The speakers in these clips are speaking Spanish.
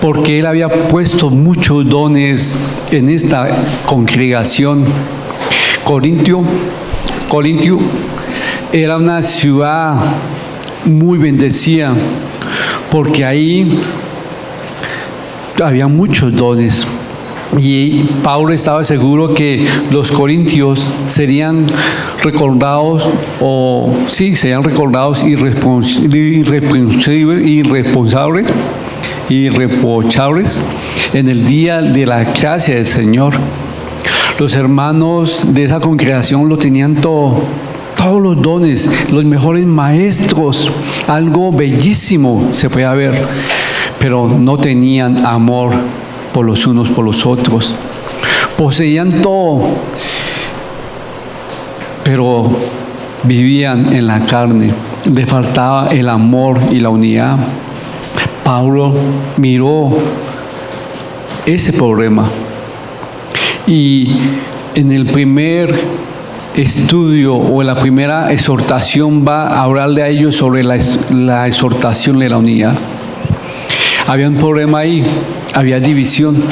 porque él había puesto muchos dones en esta congregación. Corintio era una ciudad muy bendecida, porque ahí había muchos dones. Y Pablo estaba seguro que los corintios serían recordados, irreprochables en el día de la gracia del Señor. Los hermanos de esa congregación lo tenían todo, todos los dones, los mejores maestros, algo bellísimo se podía ver, pero no tenían amor por los unos por los otros. Poseían todo, pero vivían en la carne, les faltaba el amor y la unidad. Pablo miró ese problema y en el primer estudio o en la primera exhortación va a hablarle a ellos sobre la exhortación de la unidad. Había un problema ahí, había división.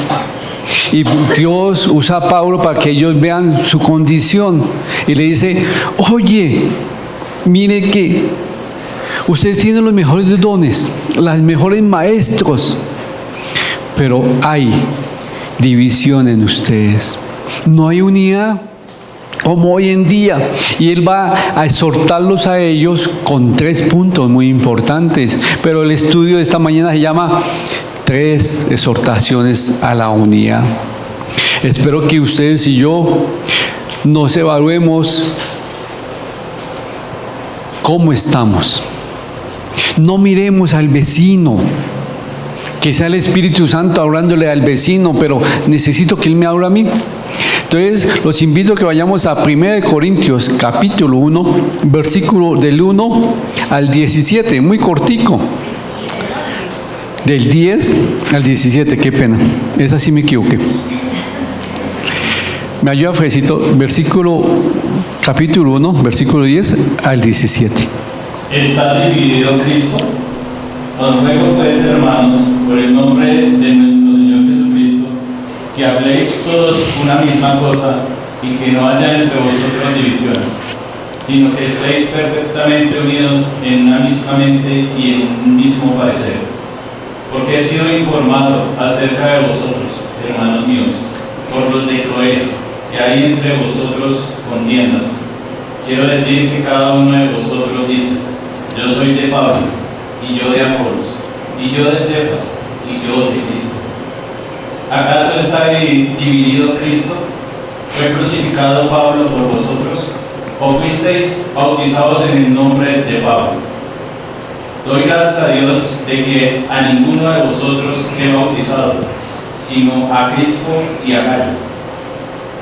Y Dios usa a Pablo para que ellos vean su condición. Y le dice, oye, mire que ustedes tienen los mejores dones, los mejores maestros, pero hay división en ustedes. No hay unidad como hoy en día. Y él va a exhortarlos a ellos con 3 puntos muy importantes. Pero el estudio de esta mañana se llama 3 exhortaciones a la unidad. Espero que ustedes y yo nos evaluemos cómo estamos. No miremos al vecino, que sea el Espíritu Santo hablándole al vecino, pero necesito que él me hable a mí. Entonces, los invito a que vayamos a 1 Corintios, capítulo 1, versículo del 1 al 17, muy cortico. Del 10 al 17, qué pena. Esa sí me equivoqué. Me ayuda, Fresito, capítulo 1, versículo 10 al 17. ¿Está dividido Cristo? Os ruego pues, hermanos, por el nombre de nuestro Señor Jesucristo, que habléis todos una misma cosa y que no haya entre vosotros divisiones, sino que estéis perfectamente unidos en una misma mente y en un mismo parecer. Porque he sido informado acerca de vosotros, hermanos míos, por los de Cloé, que hay entre vosotros contiendas. Quiero decir que cada uno de vosotros dice, yo soy de Pablo, y yo de Apolos, y yo de Cefas, y yo de Cristo. ¿Acaso está dividido Cristo? ¿Fue crucificado Pablo por vosotros? ¿O fuisteis bautizados en el nombre de Pablo? Doy gracias a Dios de que a ninguno de vosotros he bautizado, sino a Crispo y a Gayo,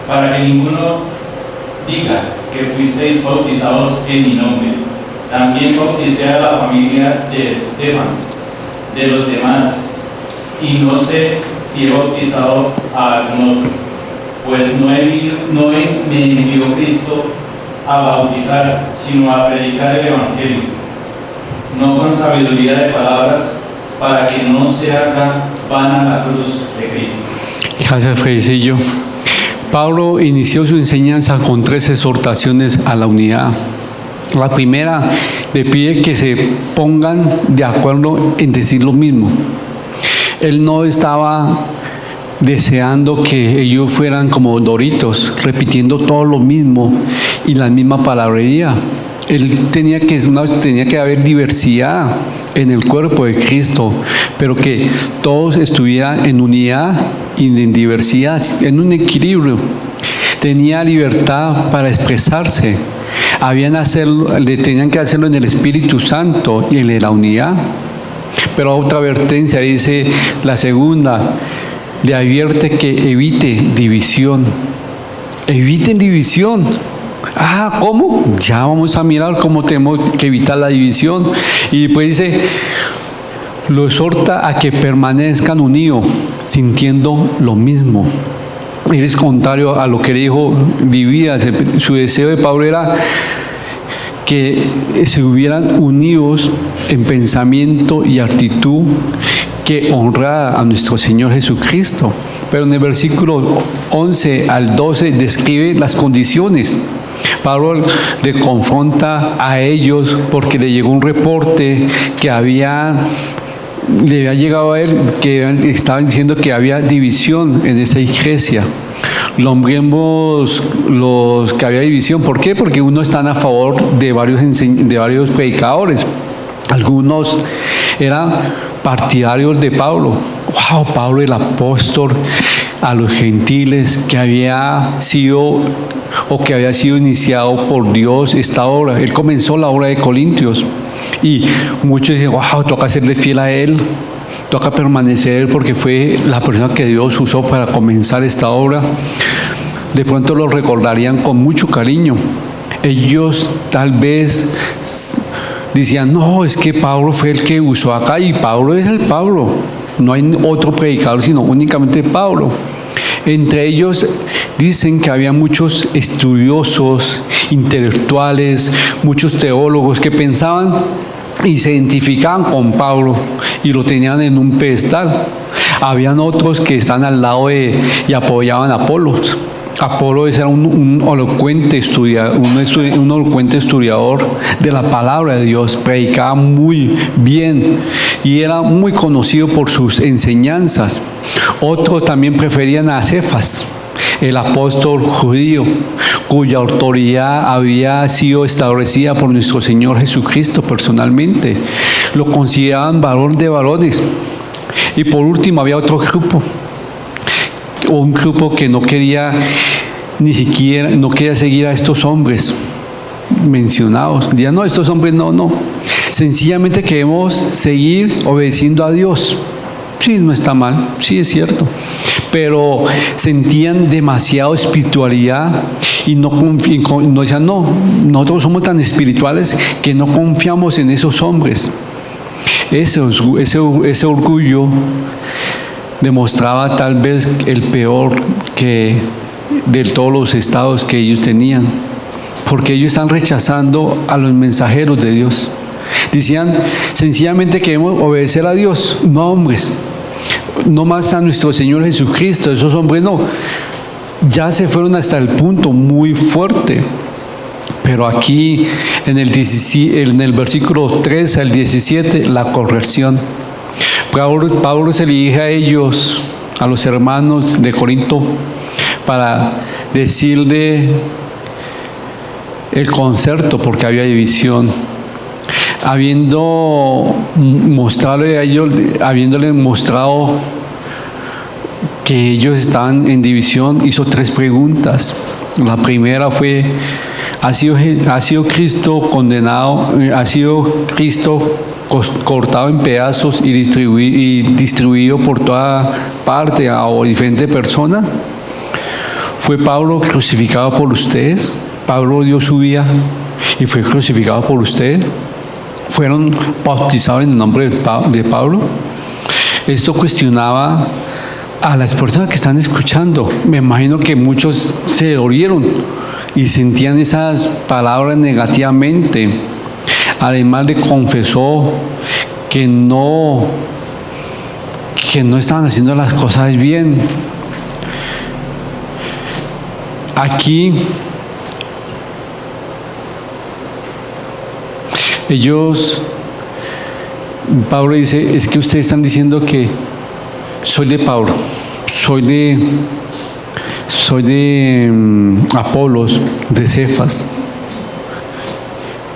para que ninguno diga que fuisteis bautizados en mi nombre. También bauticé a la familia de Estefanas, de los demás, y no sé si he bautizado a algún otro, pues no me envió Cristo a bautizar, sino a predicar el Evangelio, no con sabiduría de palabras, para que no se haga vana la cruz de Cristo. Gracias, Fredicillo. Pablo inició su enseñanza con 3 exhortaciones a la unidad. La primera le pide que se pongan de acuerdo en decir lo mismo. Él no estaba deseando que ellos fueran como Doritos, repitiendo todo lo mismo y la misma palabrería. Él tenía que haber diversidad en el cuerpo de Cristo, pero que todos estuvieran en unidad y en diversidad, en un equilibrio. Tenía libertad para expresarse. Tenían que hacerlo en el Espíritu Santo y en la unidad. Pero otra advertencia dice, la segunda, le advierte que evite división. Eviten división. ¿Cómo? Ya vamos a mirar cómo tenemos que evitar la división. Y después dice, lo exhorta a que permanezcan unidos, sintiendo lo mismo. Es contrario a lo que vivía. Su deseo de Pablo era que se hubieran unidos en pensamiento y actitud, que honra a nuestro Señor Jesucristo. Pero en el versículo 11 al 12 describe las condiciones. Pablo le confronta a ellos porque le llegó un reporte que le había llegado a él, que estaban diciendo que había división en esa iglesia. Nombremos los que había división. ¿Por qué? Porque unos están a favor de varios predicadores. Algunos eran partidarios de Pablo. ¡Wow! Pablo el apóstol a los gentiles que había sido iniciado por Dios esta obra. Él comenzó la obra de Corintios y muchos dicen, wow, toca serle fiel a él, toca permanecer porque fue la persona que Dios usó para comenzar esta obra. De pronto lo recordarían con mucho cariño. Ellos tal vez decían, no, es que Pablo fue el que usó acá y Pablo es el Pablo. No hay otro predicador sino únicamente Pablo. Entre ellos dicen que había muchos estudiosos, intelectuales, muchos teólogos que pensaban y se identificaban con Pablo y lo tenían en un pedestal. Habían otros que están al lado y apoyaban a Apolos. Apolo era un elocuente estudiador de la palabra de Dios, predicaba muy bien y era muy conocido por sus enseñanzas. Otros también preferían a Cefas, el apóstol judío, cuya autoridad había sido establecida por nuestro Señor Jesucristo personalmente. Lo consideraban varón de varones. Y por último había otro grupo, un grupo que no quería seguir a estos hombres mencionados. Decían, no, estos hombres no. Sencillamente queremos seguir obedeciendo a Dios. Sí, no está mal, sí es cierto. Pero sentían demasiada espiritualidad y no decían, no, nosotros somos tan espirituales que no confiamos en esos hombres. Ese orgullo demostraba tal vez el peor que de todos los estados que ellos tenían, porque ellos están rechazando a los mensajeros de Dios. Decían, sencillamente queremos obedecer a Dios, no a hombres, no más a nuestro Señor Jesucristo. Esos hombres no, ya se fueron hasta el punto muy fuerte. Pero aquí en el versículo 3 al 17, la corrección. Pablo se dirige a ellos, a los hermanos de Corinto, para decirle el concepto, porque había división. Habiéndole mostrado que ellos estaban en división, hizo 3 preguntas. La primera fue, ¿ha sido Cristo condenado? ¿Ha sido Cristo cortado en pedazos y distribuido por toda parte a diferentes personas? ¿Fue Pablo crucificado por ustedes? ¿Pablo dio su vida y fue crucificado por ustedes? ¿Fueron bautizados en el nombre de Pablo? Esto cuestionaba a las personas que están escuchando. Me imagino que muchos se dolieron y sentían esas palabras negativamente. Además le confesó que no estaban haciendo las cosas bien. Aquí Pablo dice, es que ustedes están diciendo que soy de Pablo, soy de Apolos, de Cefas,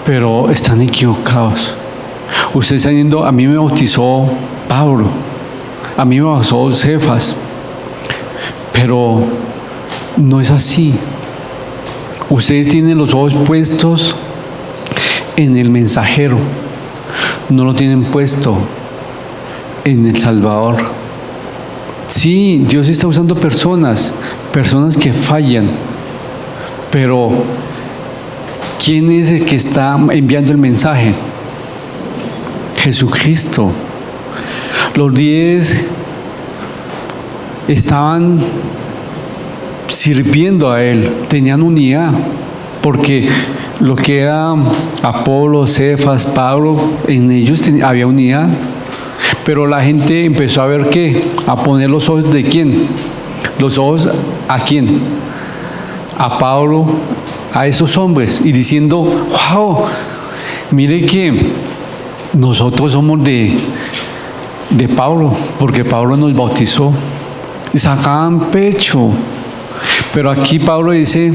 pero están equivocados. Ustedes están diciendo, a mí me bautizó Pablo, a mí me bautizó Cefas, pero no es así. Ustedes tienen los ojos puestos en el mensajero, no lo tienen puesto en el Salvador. Sí, Dios está usando personas que fallan, pero ¿quién es el que está enviando el mensaje? Jesucristo. Los 10 estaban sirviendo a Él, tenían unidad, porque lo que era Apolo, Cefas, Pablo, en ellos había unidad. Pero la gente empezó a ver qué, a poner los ojos de quién, los ojos a quién, a Pablo, a esos hombres, y diciendo, wow, mire que nosotros somos de Pablo, porque Pablo nos bautizó, y sacaban pecho. Pero aquí Pablo dice,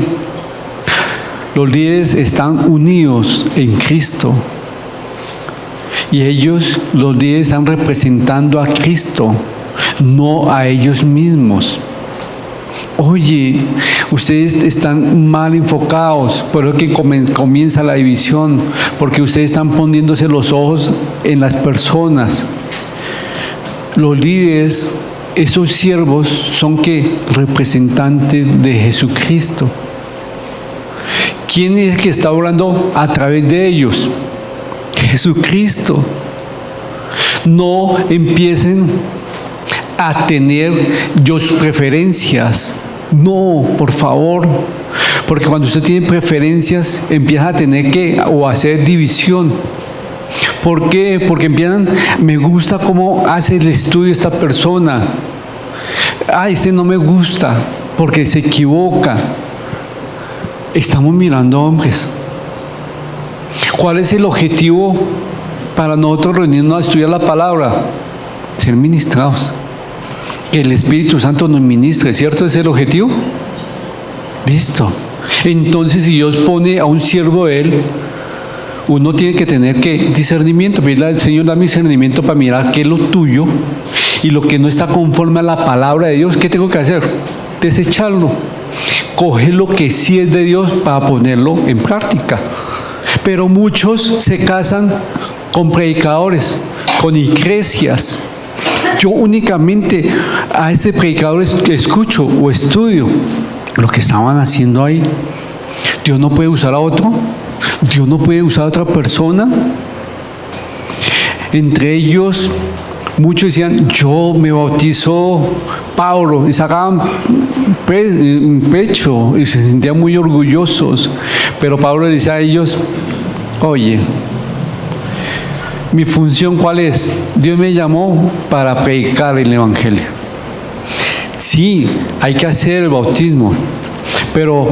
los líderes están unidos en Cristo. Y ellos, los líderes, están representando a Cristo, no a ellos mismos. Oye, ustedes están mal enfocados, por eso que comienza la división, porque ustedes están poniéndose los ojos en las personas. Los líderes, esos siervos, son que representantes de Jesucristo. ¿Quién es el que está hablando a través de ellos? Jesucristo. No empiecen a tener sus preferencias. No, por favor. Porque cuando usted tiene preferencias, empieza a tener que o hacer división. ¿Por qué? Porque empiezan, me gusta cómo hace el estudio esta persona. Este no me gusta porque se equivoca. Estamos mirando hombres. ¿Cuál es el objetivo para nosotros reunirnos a estudiar la palabra? Ser ministrados. Que el Espíritu Santo nos ministre, ¿cierto? ¿Ese es el objetivo? Listo. Entonces, si Dios pone a un siervo de Él, uno tiene que tener que discernimiento, pedirle al Señor, da discernimiento para mirar qué es lo tuyo y lo que no está conforme a la palabra de Dios. ¿Qué tengo que hacer? Desecharlo. Coge lo que sí es de Dios para ponerlo en práctica. Pero muchos se casan con predicadores, con iglesias. Yo únicamente a ese predicador escucho o estudio lo que estaban haciendo ahí. Dios no puede usar a otro. Dios no puede usar a otra persona. Entre ellos, muchos decían, yo me bautizó Pablo, y sacaban pecho y se sentían muy orgullosos. Pero Pablo decía a ellos, oye, mi función ¿cuál es? Dios me llamó para predicar el Evangelio. Sí, hay que hacer el bautismo, pero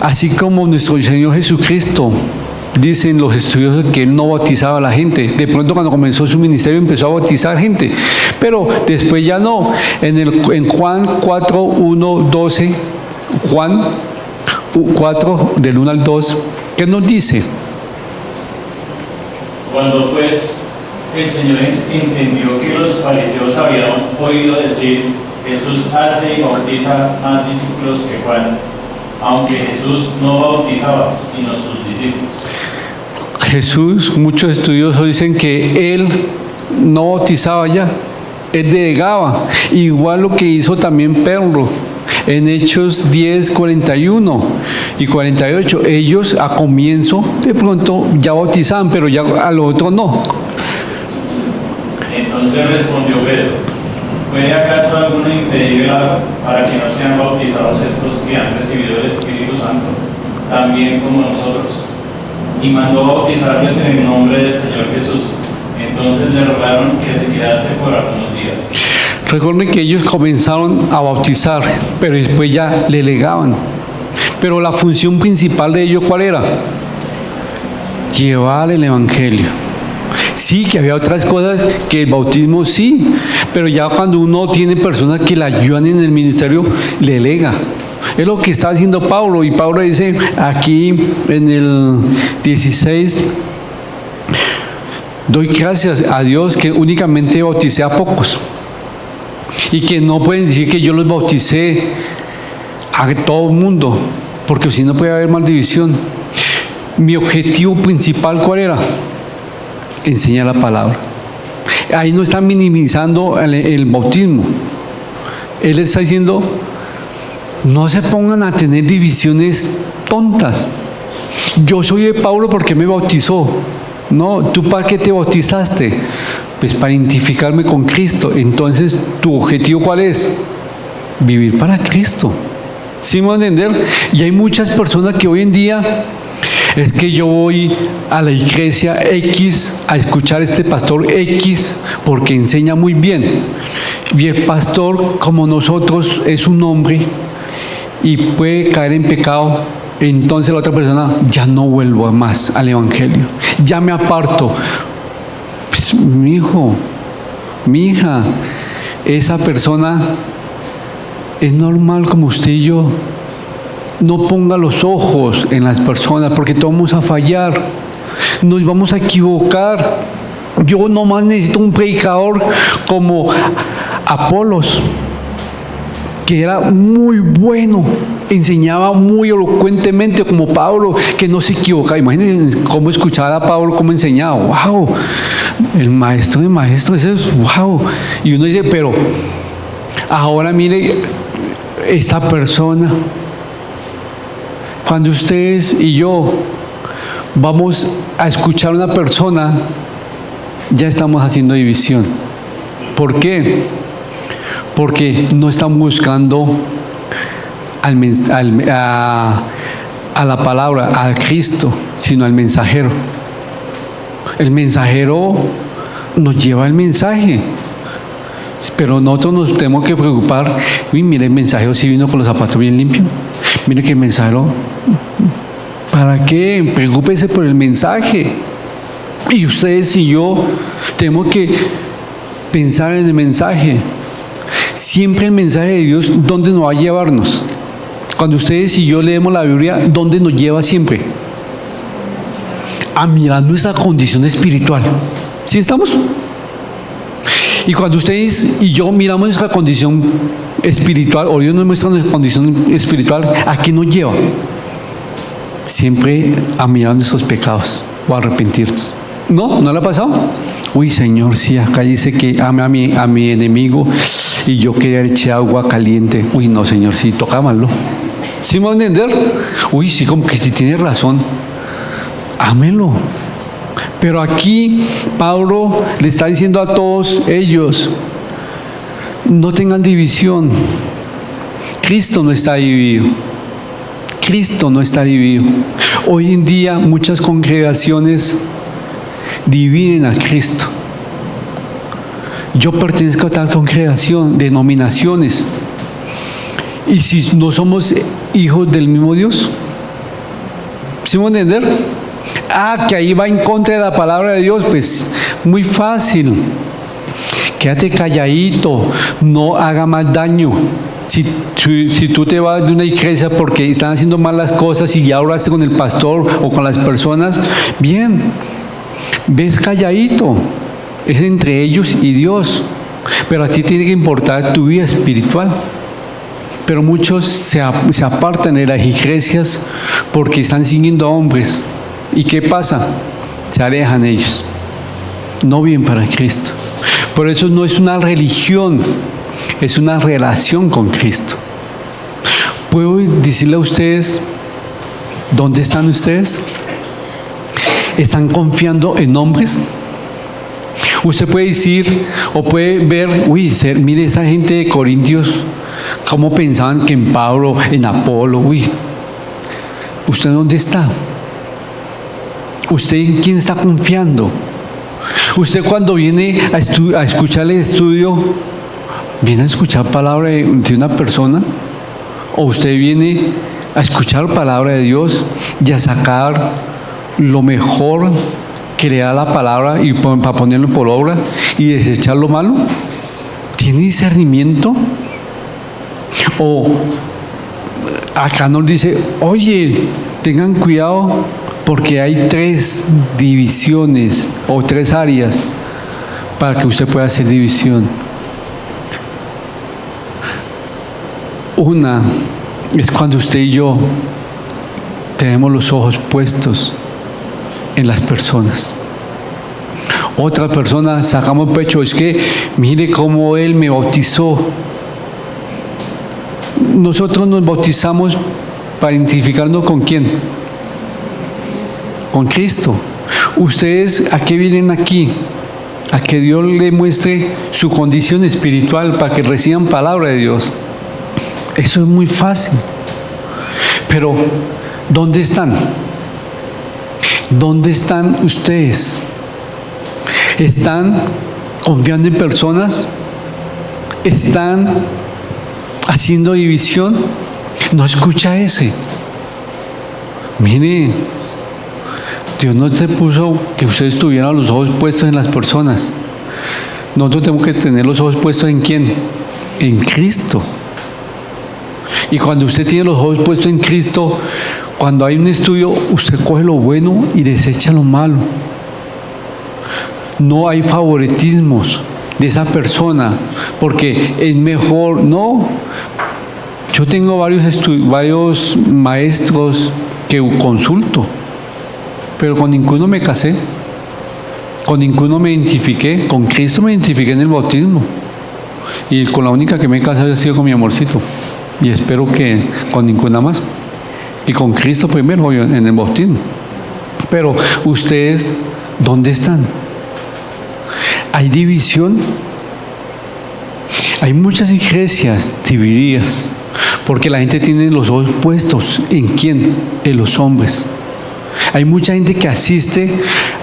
así como nuestro Señor Jesucristo, dicen los estudiosos que Él no bautizaba a la gente. De pronto cuando comenzó su ministerio empezó a bautizar gente, pero después ya no. En Juan 4, 1, 12, Juan 4, del 1 al 2, ¿qué nos dice? Cuando pues el Señor entendió que los fariseos habían oído decir, Jesús hace y bautiza más discípulos que Juan, aunque Jesús no bautizaba, sino sus discípulos. Jesús, muchos estudiosos dicen que Él no bautizaba ya, Él delegaba, igual lo que hizo también Pedro. En Hechos 10, 41 y 48, ellos a comienzo de pronto ya bautizaban, pero ya a lo otro no. Entonces respondió Pedro, ¿puede acaso alguno impedir el agua para que no sean bautizados estos que han recibido el Espíritu Santo, también como nosotros? Y mandó bautizarles en el nombre del Señor Jesús. Entonces le rogaron que se quedase por algunos días. Recuerden que ellos comenzaron a bautizar, pero después ya le legaban. Pero la función principal de ellos, ¿cuál era? Llevar el Evangelio. Sí, que había otras cosas que el bautismo sí, pero ya cuando uno tiene personas que le ayudan en el ministerio, le lega. Es lo que está haciendo Pablo, y Pablo dice aquí en el 16, doy gracias a Dios que únicamente bauticé a pocos. Y que no pueden decir que yo los bauticé a todo el mundo, porque si no puede haber más división. Mi objetivo principal, ¿cuál era? Enseñar la palabra. Ahí no está minimizando el bautismo. Él está diciendo, no se pongan a tener divisiones tontas. Yo soy de Pablo porque me bautizó. No, ¿tú para qué te bautizaste? Pues para identificarme con Cristo. Entonces, ¿tu objetivo cuál es? Vivir para Cristo. ¿Sí me van a entender? Y hay muchas personas que hoy en día Es que yo voy a la iglesia X a escuchar a este pastor X porque enseña muy bien. Y el pastor, como nosotros, es un hombre y puede caer en pecado. Entonces la otra persona, ya no vuelvo más al evangelio, ya me aparto. Pues, mi hijo, mi hija, esa persona es normal como usted y yo. No ponga los ojos en las personas porque todos vamos a fallar, nos vamos a equivocar. Yo nomás necesito un predicador como Apolos, que era muy bueno, enseñaba muy elocuentemente, como Pablo, que no se equivocaba. Imagínense cómo escuchar a Pablo, cómo enseñaba. ¡Wow! El maestro de maestros, eso es ¡wow! Y uno dice, pero ahora mire, esta persona, cuando ustedes y yo vamos a escuchar a una persona, ya estamos haciendo división. ¿Por qué? Porque no están buscando a la palabra, a Cristo, sino al mensajero. El mensajero nos lleva el mensaje, pero nosotros nos tenemos que preocupar. Uy, mire, el mensajero sí vino con los zapatos bien limpios. Mire que el mensajero, ¿para qué? Preocúpese por el mensaje. Y ustedes y yo tenemos que pensar en el mensaje. Siempre el mensaje de Dios, ¿dónde nos va a llevarnos? Cuando ustedes y yo leemos la Biblia, ¿dónde nos lleva siempre? A mirar nuestra condición espiritual. ¿Sí estamos? Y cuando ustedes y yo miramos nuestra condición espiritual, o Dios nos muestra nuestra condición espiritual, ¿a qué nos lleva? Siempre a mirar nuestros pecados o a arrepentirnos. ¿No? ¿No le ha pasado? Uy, Señor, sí, acá dice que ame a mi enemigo y yo quería echar agua caliente. Uy, no, Señor, sí, toca malo. ¿Sí me va a entender? Uy, sí, como que sí tiene razón. Ámelo. Pero aquí Pablo le está diciendo a todos ellos, no tengan división. Cristo no está dividido. Cristo no está dividido. Hoy en día muchas congregaciones dividen a Cristo. Yo pertenezco a tal congregación, denominaciones. ¿Y si no somos hijos del mismo Dios? ¿Sí me van a entender? Que ahí va en contra de la palabra de Dios. Pues muy fácil. Quédate calladito, no haga más daño. Si tú te vas de una iglesia porque están haciendo mal las cosas y ya hablaste con el pastor o con las personas, bien, ves calladito. Es entre ellos y Dios. Pero a ti tiene que importar tu vida espiritual. Pero muchos se apartan de las iglesias porque están siguiendo a hombres. ¿Y qué pasa? Se alejan ellos. No viven para Cristo. Por eso no es una religión, es una relación con Cristo. ¿Puedo decirle a ustedes dónde están ustedes? ¿Están confiando en hombres? Usted puede decir o puede ver, uy, mire esa gente de Corintios, cómo pensaban que en Pablo, en Apolo, uy, ¿usted dónde está? ¿Usted en quién está confiando? Usted cuando viene a escuchar el estudio, ¿viene a escuchar palabra de una persona? ¿O usted viene a escuchar palabra de Dios y a sacar lo mejor que le da la palabra y para ponerlo por obra y desechar lo malo? ¿Tiene discernimiento? O acá nos dice, oye, tengan cuidado porque hay 3 divisiones o 3 áreas para que usted pueda hacer división. Una es cuando usted y yo tenemos los ojos puestos en las personas. Otra persona sacamos pecho, es que mire cómo él me bautizó. Nosotros nos bautizamos para identificarnos con quién. Con Cristo. ¿Ustedes a qué vienen aquí? A que Dios le muestre su condición espiritual para que reciban palabra de Dios. Eso es muy fácil. Pero, ¿dónde están? ¿Dónde están ustedes? ¿Están confiando en personas? ¿Están haciendo división? No escucha ese. Mire, Dios no se puso que ustedes tuvieran los ojos puestos en las personas. Nosotros tenemos que tener los ojos puestos ¿en quién? En Cristo. Y cuando usted tiene los ojos puestos en Cristo, cuando hay un estudio, usted coge lo bueno y desecha lo malo. No hay favoritismos de esa persona, porque es mejor, no. Yo tengo varios maestros que consulto, pero con ninguno me casé, con ninguno me identifiqué. Con Cristo me identifiqué en el bautismo, y con la única que me he casado ha sido con mi amorcito, y espero que con ninguna más. Y con Cristo primero en el bautismo. Pero ustedes, ¿dónde están? Hay división. Hay muchas iglesias divididas porque la gente tiene los ojos puestos ¿en quién? En los hombres. Hay mucha gente que asiste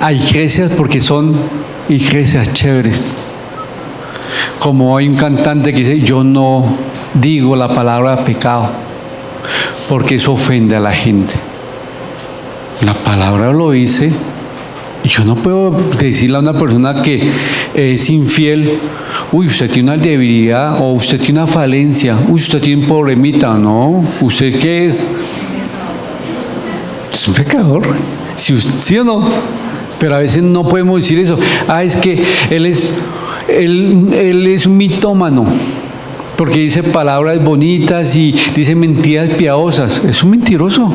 a iglesias porque son iglesias chéveres. Como hay un cantante que dice: yo no digo la palabra pecado porque eso ofende a la gente. La palabra lo dice. Yo no puedo decirle a una persona que es infiel: uy, usted tiene una debilidad, o usted tiene una falencia, uy, usted tiene un problemita. No, ¿usted qué es? Es un pecador, ¿sí o no? Pero a veces no podemos decir eso. Es que él es un mitómano, porque dice palabras bonitas y dice mentiras piadosas. Es un mentiroso.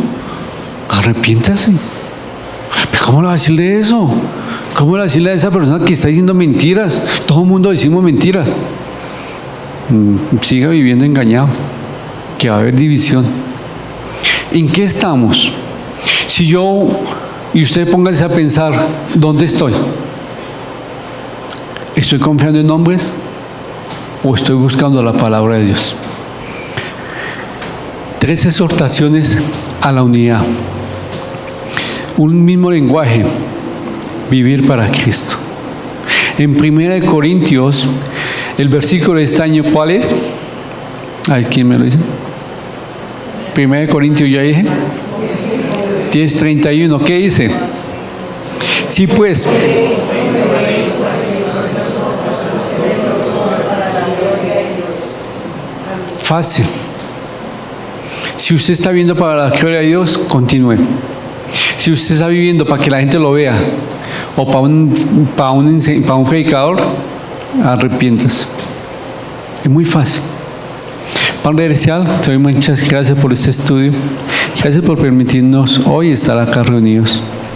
Arrepiéntase. ¿Cómo le va a decirle eso? ¿Cómo le va a decirle a esa persona que está diciendo mentiras? Todo el mundo decimos mentiras. Siga viviendo engañado, que va a haber división. ¿En qué estamos? Si yo, y usted póngase a pensar, ¿dónde estoy? ¿Estoy confiando en hombres o estoy buscando la palabra de Dios? 3 exhortaciones a la unidad. Un mismo lenguaje, vivir para Cristo. En 1 Corintios, el versículo de este año, ¿cuál es? Ay, ¿quién me lo dice? 1 Corintios, ya dije. 10:31, ¿qué dice? Sí, pues. Fácil. Si usted está viendo para la gloria de Dios, continúe. Si usted está viviendo para que la gente lo vea, o para un predicador, arrepiéntase. Es muy fácil. Padre Celestial, te doy muchas gracias por este estudio. Gracias por permitirnos hoy estar acá reunidos.